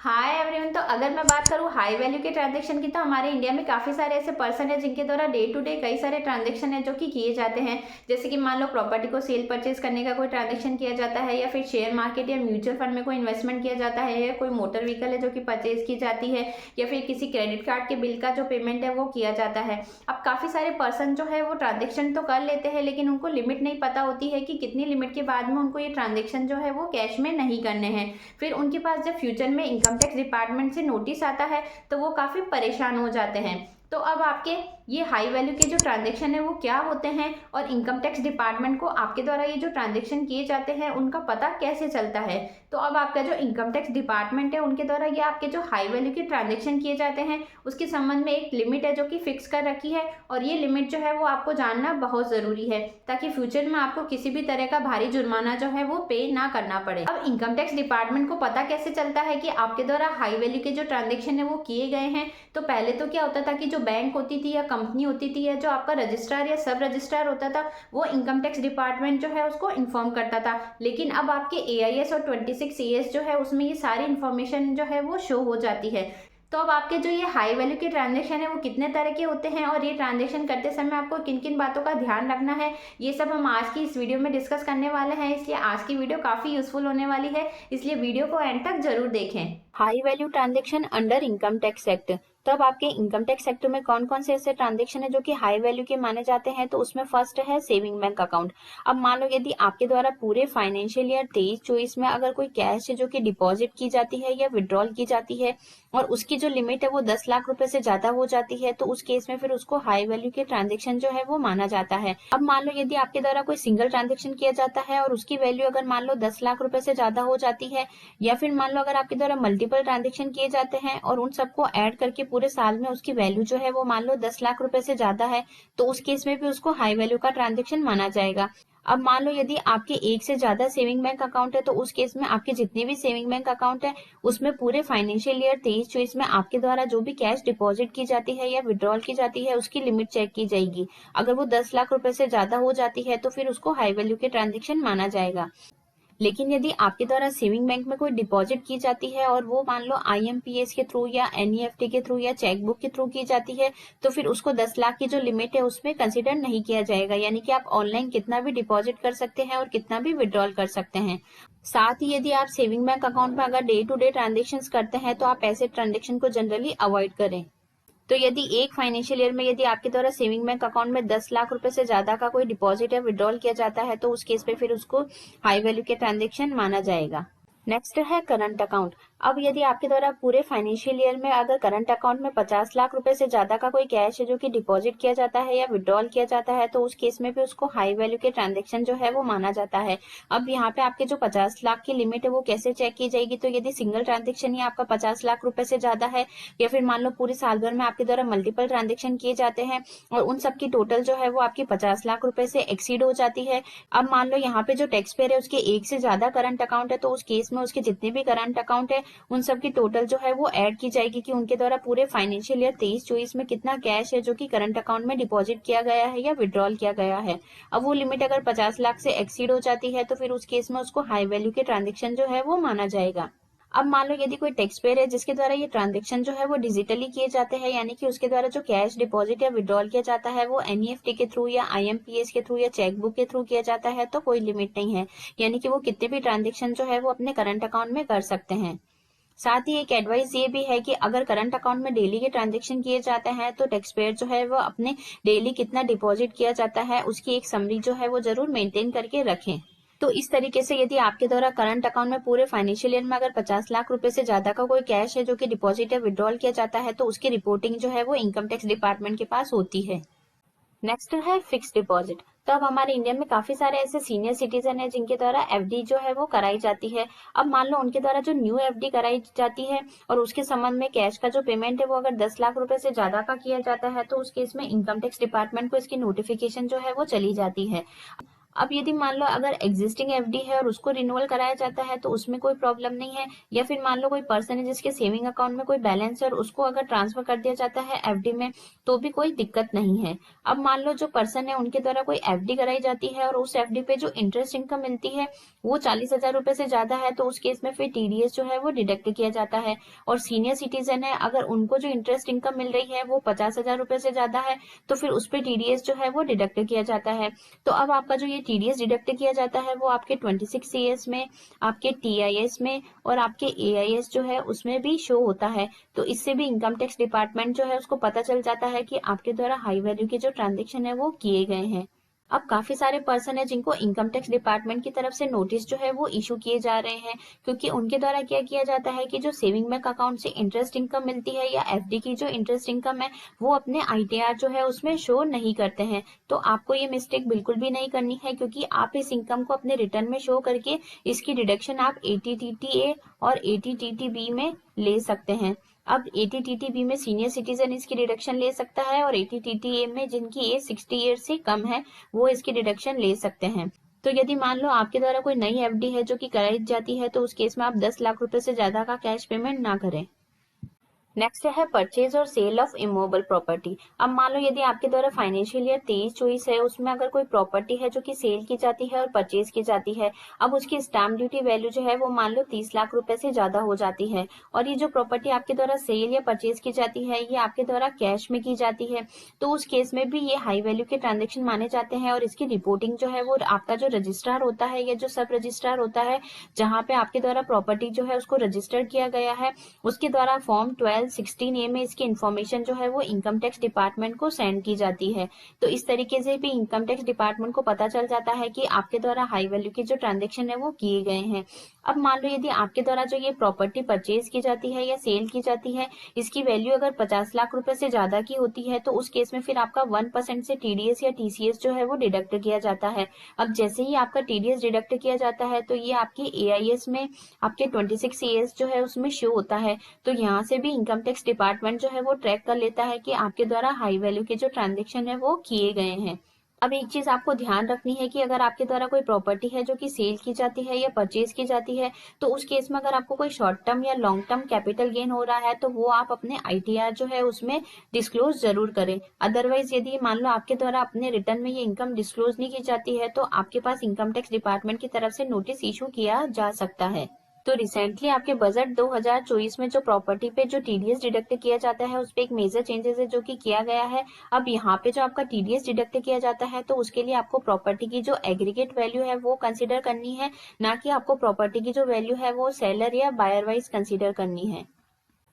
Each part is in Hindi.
Hi everyone. तो अगर मैं बात करूँ हाई वैल्यू के ट्रांजैक्शन की, तो हमारे इंडिया में काफ़ी सारे ऐसे पर्सन है जिनके द्वारा डे टू डे कई सारे ट्रांजैक्शन है जो कि किए जाते हैं। जैसे कि मान लो प्रॉपर्टी को सेल परचेज करने का कोई ट्रांजैक्शन किया जाता है, या फिर शेयर मार्केट या म्यूचुअल फंड में कोई इन्वेस्टमेंट किया जाता है, या कोई मोटर व्हीकल है जो कि परचेज की जाती है, या फिर किसी क्रेडिट कार्ड के बिल का जो पेमेंट है वो किया जाता है। अब काफ़ी सारे पर्सन जो है वो ट्रांजेक्शन तो कर लेते हैं, लेकिन उनको लिमिट नहीं पता होती है कि कितनी लिमिट के बाद में उनको ये ट्रांजेक्शन जो है वो कैश में नहीं करने हैं। फिर उनके पास जब फ्यूचर में इनकम टैक्स डिपार्टमेंट से नोटिस आता है तो वो काफ़ी परेशान हो जाते हैं। तो अब आपके ये हाई वैल्यू के जो ट्रांजेक्शन है वो क्या होते हैं, और इनकम टैक्स डिपार्टमेंट को आपके द्वारा ये जो ट्रांजेक्शन किए जाते हैं उनका पता कैसे चलता है। तो अब आपका जो इनकम टैक्स डिपार्टमेंट है उनके द्वारा ये आपके जो हाई वैल्यू के ट्रांजेक्शन किए जाते हैं उसके संबंध में एक लिमिट है जो कि फिक्स कर रखी है, और ये लिमिट जो है वो आपको जानना बहुत ज़रूरी है ताकि फ्यूचर में आपको किसी भी तरह का भारी जुर्माना जो है वो पे ना करना पड़े। अब इनकम टैक्स डिपार्टमेंट को पता कैसे चलता है कि आपके द्वारा हाई वैल्यू के जो ट्रांजेक्शन है वो किए गए हैं। तो पहले तो क्या होता था कि जो बैंक होती थी या कंपनी होती थी या जो आपका रजिस्ट्रार या सब रजिस्ट्रार होता था वो इनकम टैक्स डिपार्टमेंट जो है उसको इन्फॉर्म करता था। लेकिन अब आपके AIS और 26AS जो है उसमें ये सारी इन्फॉर्मेशन जो है वो शो हो जाती है। तो अब आपके जो ये हाई वैल्यू के ट्रांजेक्शन है वो कितने तरह के होते हैं, और ये ट्रांजेक्शन करते समय आपको किन किन बातों का ध्यान रखना है, ये सब हम आज की इस वीडियो में डिस्कस करने वाले हैं। इसलिए आज की वीडियो काफ़ी यूजफुल होने वाली है, इसलिए वीडियो को एंड तक जरूर देखें। High value transaction under income tax act. तो अब आपके इनकम टैक्स एक्ट में कौन कौन से ऐसे ट्रांजैक्शन है जो कि हाई वैल्यू के माने जाते हैं, तो उसमें फर्स्ट है सेविंग बैंक अकाउंट। अब मान लो यदि आपके द्वारा पूरे फाइनेंशियल ईयर 23-24 में अगर कोई कैश है जो कि डिपॉजिट की जाती है या विड्रॉल की जाती है और उसकी जो लिमिट है वो 10 लाख रुपए से ज्यादा हो जाती है, तो उस केस में फिर उसको हाई वैल्यू के ट्रांजेक्शन जो है वो माना जाता है। अब मान लो यदि आपके द्वारा कोई सिंगल ट्रांजेक्शन किया जाता है और उसकी वैल्यू अगर मान लो 10 लाख रुपए से ज्यादा हो जाती है, या फिर मान लो अगर आपके द्वारा मल्टीपल ट्रांजेक्शन किए जाते हैं और उन सबको ऐड करके पूरे साल में उसकी वैल्यू जो है वो मान लो 10 लाख रुपए से ज्यादा है, तो उस केस में भी उसको हाई वैल्यू का ट्रांजेक्शन माना जाएगा। अब मान लो यदि आपके एक से ज्यादा सेविंग बैंक अकाउंट है, तो उस केस में आपके जितने भी सेविंग बैंक अकाउंट है उसमें पूरे फाइनेंशियल ईयर 23-24 में आपके द्वारा जो भी कैश डिपॉजिट की जाती है या विड्रॉल की जाती है उसकी लिमिट चेक की जाएगी। अगर वो 10 लाख रुपए से ज्यादा हो जाती है तो फिर उसको हाई वैल्यू के ट्रांजेक्शन माना जाएगा। लेकिन यदि आपके द्वारा सेविंग बैंक में कोई डिपॉजिट की जाती है और वो मान लो IMPS के थ्रू या NEFT के थ्रू या चेकबुक के थ्रू की जाती है, तो फिर उसको 10 लाख की जो लिमिट है उसमें कंसिडर नहीं किया जाएगा। यानी कि आप ऑनलाइन कितना भी डिपॉजिट कर सकते हैं और कितना भी विड्रॉल कर सकते हैं। साथ ही यदि आप सेविंग बैंक अकाउंट में अगर डे टू डे ट्रांजेक्शन करते हैं तो आप ऐसे ट्रांजेक्शन को जनरली अवॉइड करें। तो यदि एक फाइनेंशियल ईयर में यदि आपके द्वारा सेविंग बैंक अकाउंट में 10 लाख रुपए से ज्यादा का कोई डिपॉजिट या विड्रॉल किया जाता है, तो उस केस पे फिर उसको हाई वैल्यू के ट्रांजेक्शन माना जाएगा। नेक्स्ट है करंट अकाउंट। अब यदि आपके द्वारा पूरे फाइनेंशियल ईयर में अगर करंट अकाउंट में 50 लाख रुपए से ज्यादा का कोई कैश है जो कि डिपॉजिट किया जाता है या विड्रॉल किया जाता है, तो उस केस में भी उसको हाई वैल्यू के ट्रांजेक्शन जो है वो माना जाता है। अब यहाँ पे आपके जो 50 लाख की लिमिट है वो कैसे चेक की जाएगी, तो यदि सिंगल ट्रांजेक्शन ही आपका 50 लाख रुपए से ज्यादा है, या फिर मान लो पूरे साल भर में आपके द्वारा मल्टीपल ट्रांजेक्शन किए जाते हैं और उन सबकी टोटल जो है वो आपकी 50 लाख रुपए से एक्सीड हो जाती है। अब मान लो यहाँ पे जो टैक्स पेयर है उसके एक से ज्यादा करंट अकाउंट है, तो उस केस में उसके जितने भी करंट अकाउंट है उन सब की टोटल जो है वो ऐड की जाएगी कि उनके द्वारा पूरे फाइनेंशियल ईयर 23-24 में कितना कैश है जो कि करंट अकाउंट में डिपॉजिट किया गया है या विड्रॉल किया गया है। अब वो लिमिट अगर 50 लाख से एक्सीड हो जाती है तो फिर उस केस में उसको हाई वैल्यू के ट्रांजेक्शन जो है वो माना जाएगा। अब मान लो यदि कोई टैक्स पेयर है जिसके द्वारा ये ट्रांजेक्शन जो है वो डिजिटली किए जाते हैं, यानी कि उसके द्वारा जो कैश डिपॉजिट या विड्रॉल किया जाता है वो NEFT के थ्रू या IMPS के थ्रू या चेकबुक के थ्रू किया जाता है, तो कोई लिमिट नहीं है। यानी कि वो कितने भी ट्रांजेक्शन जो है वो अपने करंट अकाउंट में कर सकते हैं। साथ ही एक एडवाइस ये भी है कि अगर करंट अकाउंट में डेली के ट्रांजेक्शन किए जाते हैं तो टैक्स पेयर जो है वो अपने डेली कितना डिपॉजिट किया जाता है उसकी एक समरी जो है वो जरूर मेंटेन करके रखें। तो इस तरीके से यदि आपके द्वारा करंट अकाउंट में पूरे फाइनेंशियल ईयर में अगर 50 लाख रुपए से ज्यादा का कोई कैश है जो कि डिपॉजिट या विड्रॉल किया जाता है, तो उसकी रिपोर्टिंग जो है वो इनकम टैक्स डिपार्टमेंट के पास होती है। नेक्स्ट है फिक्स डिपॉजिट। तो अब हमारे इंडिया में काफी सारे ऐसे सीनियर सिटीजन है जिनके द्वारा FD जो है वो कराई जाती है। अब मान लो उनके द्वारा जो न्यू FD कराई जाती है और उसके संबंध में कैश का जो पेमेंट है वो अगर 10 लाख रुपए से ज्यादा का किया जाता है, तो उस केस में इनकम टैक्स डिपार्टमेंट को इसकी नोटिफिकेशन जो है वो चली जाती है। अब यदि मान लो अगर एग्जिस्टिंग एफडी है और उसको रिन्यूअल कराया जाता है तो उसमें कोई प्रॉब्लम नहीं है, या फिर मान लो कोई पर्सन है जिसके सेविंग अकाउंट में कोई बैलेंस है और उसको अगर ट्रांसफर कर दिया जाता है एफडी में तो भी कोई दिक्कत नहीं है। अब मान लो जो पर्सन है उनके द्वारा कोई एफडी कराई जाती है और उस एफडी पे जो इंटरेस्ट इनकम मिलती है वो 40,000 रुपए से ज्यादा है, तो उस केस में फिर टीडीएस जो है वो डिडक्ट किया जाता है। और सीनियर सिटीजन है, अगर उनको जो इंटरेस्ट इनकम मिल रही है वो 50,000 रुपए से ज्यादा है तो फिर उस पर टीडीएस जो है वो डिडक्ट किया जाता है। तो अब आपका जो ये टीडीएस डिडक्ट किया जाता है वो आपके 26 सीएस में, आपके टीआईएस में और आपके एआईएस जो है उसमें भी शो होता है। तो इससे भी इनकम टैक्स डिपार्टमेंट जो है उसको पता चल जाता है कि आपके द्वारा हाई वैल्यू के जो ट्रांजेक्शन है वो किए गए हैं। अब काफी सारे पर्सन है जिनको इनकम टैक्स डिपार्टमेंट की तरफ से नोटिस जो है वो इशू किए जा रहे हैं, क्योंकि उनके द्वारा क्या किया जाता है कि जो सेविंग बैंक अकाउंट से इंटरेस्ट इनकम मिलती है या एफडी की जो इंटरेस्ट इनकम है वो अपने आईटीआर जो है उसमें शो नहीं करते हैं। तो आपको ये मिस्टेक बिल्कुल भी नहीं करनी है, क्योंकि आप इस इनकम को अपने रिटर्न में शो करके इसकी डिडक्शन आप एटीटीटीए और एटीटीटीबी में ले सकते हैं। अब एटीटीटीबी में सीनियर सिटीजन इसकी डिडक्शन ले सकता है और एटीटीटीए में जिनकी एज 60 ईयर से कम है वो इसकी डिडक्शन ले सकते हैं। तो यदि मान लो आपके द्वारा कोई नई एफडी है जो कि कराई जाती है तो उस केस में आप 10 लाख रुपए से ज्यादा का कैश पेमेंट ना करें। नेक्स्ट है परचेज और सेल ऑफ इमूवेबल प्रॉपर्टी। अब मान लो यदि आपके द्वारा फाइनेंशियल ईयर 23-24 है, उसमें अगर कोई प्रॉपर्टी है जो कि सेल की जाती है और परचेज की जाती है, अब उसकी स्टैम्प ड्यूटी वैल्यू जो है वो मान लो 30 लाख रुपए से ज्यादा हो जाती है, और ये जो प्रॉपर्टी आपके द्वारा सेल या परचेज की जाती है ये आपके द्वारा कैश में की जाती है, तो उस केस में भी ये हाई वैल्यू के ट्रांजेक्शन माने जाते हैं। और इसकी रिपोर्टिंग जो है वो आपका जो रजिस्ट्रार होता है या जो सब रजिस्ट्रार होता है जहाँ पे आपके द्वारा प्रॉपर्टी जो है उसको रजिस्टर किया गया है उसके द्वारा फॉर्म 1216A में इसकी इन्फॉर्मेशन जो है वो इनकम टैक्स डिपार्टमेंट को सेंड की जाती है। तो इस तरीके से भी इनकम टैक्स डिपार्टमेंट को पता चल जाता है कि आपके द्वारा हाई वैल्यू के जो ट्रांजेक्शन है वो किए गए हैं। अब मान लो यदि आपके द्वारा जो ये प्रॉपर्टी परचेज की जाती है या सेल की जाती है इसकी वैल्यू अगर 50 लाख रुपए से ज्यादा की होती है तो उस केस में फिर आपका 1% से टीडीएस या टीसीएस जो है वो डिडक्ट किया जाता है। अब जैसे ही आपका टीडीएस डिडक्ट किया जाता है तो ये आपकी एआईएस में आपके 26 सीएस जो है उसमें शो होता है। तो यहाँ से भी इनकम टैक्स डिपार्टमेंट जो है वो ट्रैक कर लेता है कि आपके द्वारा हाई वैल्यू के जो ट्रांजेक्शन है वो किए गए हैं। अब एक चीज आपको ध्यान रखनी है कि अगर आपके द्वारा कोई प्रॉपर्टी है जो कि सेल की जाती है या परचेज की जाती है तो उस केस में अगर आपको कोई शॉर्ट टर्म या लॉन्ग टर्म कैपिटल गेन हो रहा है तो वो आप अपने आईटीआर जो है उसमें डिस्क्लोज जरूर करें। अदरवाइज यदि मान लो आपके द्वारा अपने रिटर्न में ये इनकम डिस्क्लोज नहीं की जाती है तो आपके पास इनकम टैक्स डिपार्टमेंट की तरफ से नोटिस इशू किया जा सकता है। तो रिसेंटली आपके बजट 2024 में जो प्रॉपर्टी पे जो टीडीएस डिडक्ट किया जाता है उस पे एक मेजर चेंजेस है जो कि किया गया है। अब यहाँ पे जो आपका टीडीएस डिडक्ट किया जाता है तो उसके लिए आपको प्रॉपर्टी की जो एग्रीगेट वैल्यू है वो कंसीडर करनी है, ना कि आपको प्रॉपर्टी की जो वैल्यू है वो सेलर या बायर वाइज कंसीडर करनी है।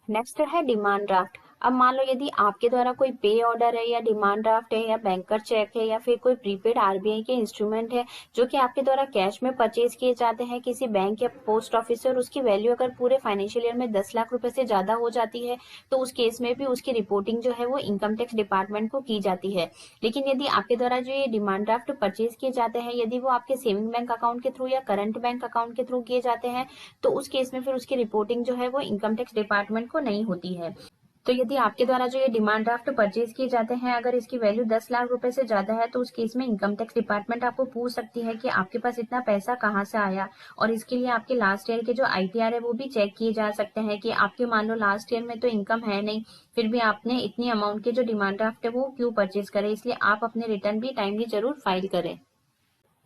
नेक्स्ट है डिमांड ड्राफ्ट। अब मान लो यदि आपके द्वारा कोई पे ऑर्डर है या डिमांड ड्राफ्ट है या बैंकर चेक है या फिर कोई प्रीपेड आरबीआई के इंस्ट्रूमेंट है जो कि आपके द्वारा कैश में परचेज किए जाते हैं किसी बैंक या पोस्ट ऑफिस से और उसकी वैल्यू अगर पूरे फाइनेंशियल ईयर में 10 लाख रुपए से ज्यादा हो जाती है तो उस केस में भी उसकी रिपोर्टिंग जो है वो इनकम टैक्स डिपार्टमेंट को की जाती है। लेकिन यदि आपके द्वारा जो ये डिमांड ड्राफ्ट परचेज किए जाते हैं यदि वो आपके सेविंग बैंक अकाउंट के थ्रू या करंट बैंक अकाउंट के थ्रू किए जाते हैं तो उस केस में फिर उसकी रिपोर्टिंग जो है वो इनकम टैक्स डिपार्टमेंट को नहीं होती है। तो यदि आपके द्वारा जो ये डिमांड ड्राफ्ट परचेज किए जाते हैं अगर इसकी वैल्यू 10 लाख रुपए से ज्यादा है तो उस केस में इनकम टैक्स डिपार्टमेंट आपको पूछ सकती है कि आपके पास इतना पैसा कहाँ से आया, और इसके लिए आपके लास्ट ईयर के जो आईटीआर है वो भी चेक किए जा सकते हैं कि आपके मान लो लास्ट ईयर में तो इनकम है नहीं फिर भी आपने इतनी अमाउंट के जो डिमांड ड्राफ्ट है वो क्यों परचेज करे, इसलिए आप अपने रिटर्न भी टाइमली जरूर फाइल करें।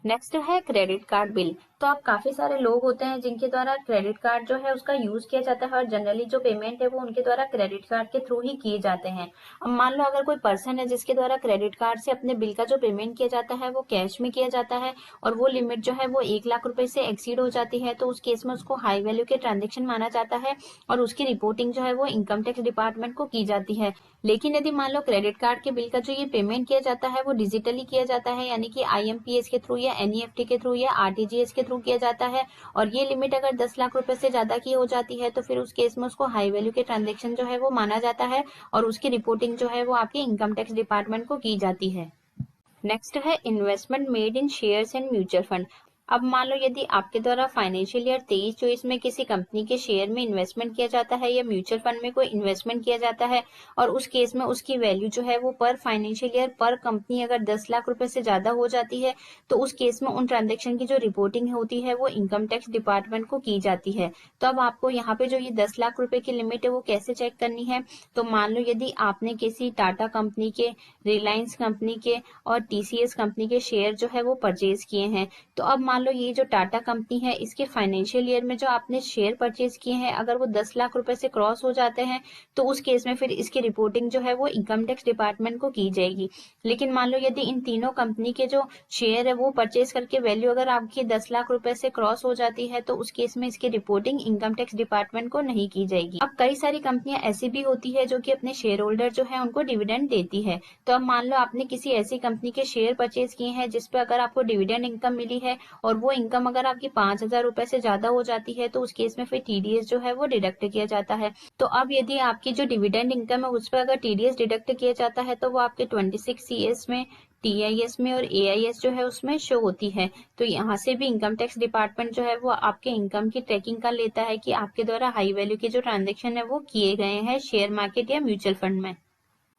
नेक्स्ट है क्रेडिट कार्ड बिल। तो आप काफी सारे लोग होते हैं जिनके द्वारा क्रेडिट कार्ड जो है उसका यूज किया जाता है और जनरली जो पेमेंट है वो उनके द्वारा क्रेडिट कार्ड के थ्रू ही किए जाते हैं। अब मान लो अगर कोई पर्सन है जिसके द्वारा क्रेडिट कार्ड से अपने बिल का जो पेमेंट किया जाता है वो कैश में किया जाता है और वो लिमिट जो है वो 1 लाख रुपए से एक्सीड हो जाती है तो उस केस में उसको हाई वैल्यू के ट्रांजेक्शन माना जाता है और उसकी रिपोर्टिंग जो है वो इनकम टैक्स डिपार्टमेंट को की जाती है। लेकिन यदि मान लो क्रेडिट कार्ड के बिल का जो ये पेमेंट किया जाता है वो डिजिटली किया जाता है यानी कि आईएमपीएस के थ्रू या एनईएफटी के थ्रू या आरटीजीएस के थ्रू किया जाता है और ये लिमिट अगर 10 लाख रुपए से ज्यादा की हो जाती है तो फिर उस केस में उसको हाई वैल्यू के ट्रांजेक्शन जो है वो माना जाता है और उसकी रिपोर्टिंग जो है वो आपके इनकम टैक्स डिपार्टमेंट को की जाती है। नेक्स्ट है investment made in shares and mutual fund. अब मान लो यदि आपके द्वारा फाइनेंशियल ईयर 23-24 में किसी कंपनी के शेयर में इन्वेस्टमेंट किया जाता है या म्यूचुअल फंड में कोई इन्वेस्टमेंट किया जाता है और उस केस में उसकी वैल्यू जो है वो पर फाइनेंशियल ईयर पर कंपनी अगर 10 लाख रुपए से ज्यादा हो जाती है तो उस केस में उन ट्रांजेक्शन की जो रिपोर्टिंग होती है वो इनकम टैक्स डिपार्टमेंट को की जाती है। तो अब आपको यहाँ पे जो ये 10 लाख रुपए की लिमिट है वो कैसे चेक करनी है, तो मान लो यदि आपने किसी टाटा कंपनी के, रिलायंस कंपनी के और टीसीएस कंपनी के शेयर जो है वो परचेज किए हैं, तो अब मान लो ये जो टाटा कंपनी है इसके फाइनेंशियल ईयर में जो आपने शेयर परचेज किए हैं अगर वो 10 लाख रुपए से क्रॉस हो जाते हैं तो उस केस में फिर इसकी रिपोर्टिंग जो है वो इनकम टैक्स डिपार्टमेंट को की जाएगी। लेकिन मान लो यदि इन तीनों कंपनी के जो शेयर है वो परचेज करके वैल्यू अगर आपकी 10 लाख रुपए से क्रॉस हो जाती है तो उस केस में इसकी रिपोर्टिंग इनकम टैक्स डिपार्टमेंट को नहीं की जाएगी। अब कई सारी कंपनियां ऐसी भी होती है जो कि अपने शेयर होल्डर जो है उनको डिविडेंड देती है। तो अब मान लो आपने किसी ऐसी कंपनी के शेयर परचेज किए हैं जिसपे अगर आपको डिविडेंड इनकम मिली है और वो इनकम अगर आपकी 5,000 रुपए से ज्यादा हो जाती है तो उस केस में फिर टीडीएस जो है वो डिडक्ट किया जाता है। तो अब यदि आपकी जो डिविडेंड इनकम है उस पर अगर टीडीएस डिडक्ट किया जाता है तो वो आपके 26 सीएस में, टीआईएस में और एआईएस जो है उसमें शो होती है। तो यहाँ से भी इनकम टैक्स डिपार्टमेंट जो है वो आपके इनकम की ट्रैकिंग कर लेता है कि आपके द्वारा हाई वैल्यू के जो ट्रांजेक्शन है वो किए गए हैं शेयर मार्केट या म्यूचुअल फंड में।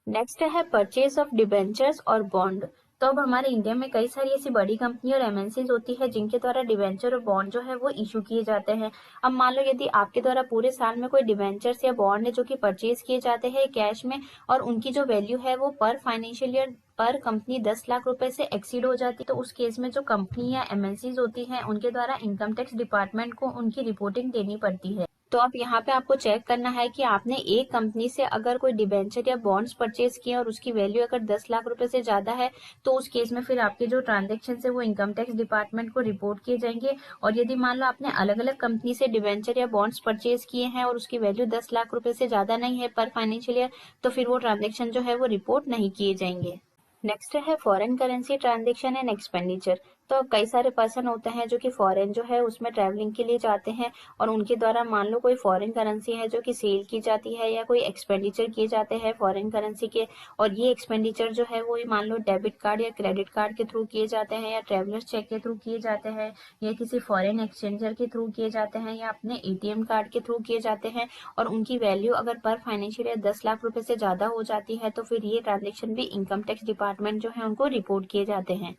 नेक्स्ट है परचेज ऑफ डिबेंचर्स और बॉन्ड। तो अब हमारे इंडिया में कई सारी ऐसी बड़ी कंपनी और एमएनसीज होती है जिनके द्वारा डिबेंचर और बॉन्ड जो है वो इशू किए जाते हैं। अब मान लो यदि आपके द्वारा पूरे साल में कोई डिबेंचर्स या बॉन्ड है जो कि परचेज किए जाते हैं कैश में और उनकी जो वैल्यू है वो पर फाइनेंशियल ईयर पर कंपनी 10 लाख रुपए से एक्सीड हो जाती है तो उस केस में जो कंपनी या एमएनसीज होती हैं उनके द्वारा इनकम टैक्स डिपार्टमेंट को उनकी रिपोर्टिंग देनी पड़ती है। तो अब यहाँ पे आपको चेक करना है कि आपने एक कंपनी से अगर कोई डिबेंचर या बॉन्ड्स परचेज किए और उसकी वैल्यू अगर 10 लाख रुपए से ज्यादा है तो उस केस में फिर आपके जो ट्रांजेक्शन है वो इनकम टैक्स डिपार्टमेंट को रिपोर्ट किए जाएंगे। और यदि मान लो आपने अलग अलग कंपनी से डिबेंचर या बॉन्ड्स परचेज किए हैं और उसकी वैल्यू 10 लाख रुपए से ज्यादा नहीं है पर फाइनेंशियल ईयर तो फिर वो ट्रांजेक्शन जो है वो रिपोर्ट नहीं किए जाएंगे। नेक्स्ट है foreign currency transaction and expenditure. तो कई सारे पर्सन होते हैं जो कि फॉरेन जो है उसमें ट्रैवलिंग के लिए जाते हैं और उनके द्वारा मान लो कोई फॉरेन करेंसी है जो कि सेल की जाती है या कोई एक्सपेंडिचर किए जाते हैं फॉरेन करेंसी के और ये एक्सपेंडिचर जो है वो मान लो डेबिट कार्ड या क्रेडिट कार्ड के थ्रू किए जाते हैं या ट्रेवलर्स चेक के थ्रू किए जाते हैं या किसी फॉरेन एक्सचेंजर के थ्रू किए जाते हैं या अपने एटीएम कार्ड के थ्रू किए जाते हैं और उनकी वैल्यू अगर पर फाइनेंशियल ईयर 10 लाख रुपए से ज्यादा हो जाती है तो फिर ये ट्रांजेक्शन भी इनकम टैक्स डिपार्टमेंट जो है उनको रिपोर्ट किए जाते हैं।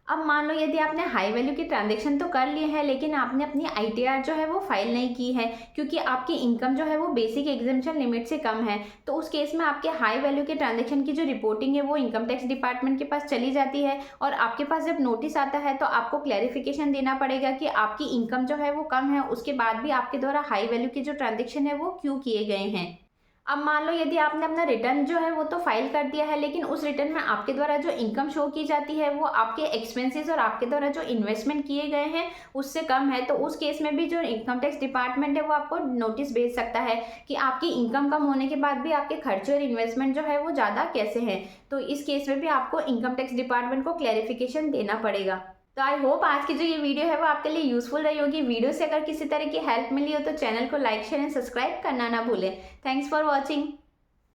अब मान लो यदि आपने हाई वैल्यू के ट्रांजेक्शन तो कर लिए हैं लेकिन आपने अपनी आईटीआर जो है वो फाइल नहीं की है क्योंकि आपकी इनकम जो है वो बेसिक एग्जेम्पशन लिमिट से कम है, तो उस केस में आपके हाई वैल्यू के ट्रांजेक्शन की जो रिपोर्टिंग है वो इनकम टैक्स डिपार्टमेंट के पास चली जाती है और आपके पास जब नोटिस आता है तो आपको क्लैरिफिकेशन देना पड़ेगा कि आपकी इनकम जो है वो कम है, उसके बाद भी आपके द्वारा हाई वैल्यू के जो ट्रांजेक्शन है वो क्यों किए गए हैं। अब मान लो यदि आपने अपना रिटर्न जो है वो तो फाइल कर दिया है लेकिन उस रिटर्न में आपके द्वारा जो इनकम शो की जाती है वो आपके एक्सपेंसेस और आपके द्वारा जो इन्वेस्टमेंट किए गए हैं उससे कम है, तो उस केस में भी जो इनकम टैक्स डिपार्टमेंट है वो आपको नोटिस भेज सकता है कि आपकी इनकम कम होने के बाद भी आपके खर्चे और इन्वेस्टमेंट जो है वो ज़्यादा कैसे हैं। तो इस केस में भी आपको इनकम टैक्स डिपार्टमेंट को क्लैरिफिकेशन देना पड़ेगा। तो आई होप आज की जो ये वीडियो है वो आपके लिए यूजफुल रही होगी। वीडियो से अगर किसी तरह की हेल्प मिली हो तो चैनल को लाइक शेयर एंड सब्सक्राइब करना ना भूलें। Thanks for watching.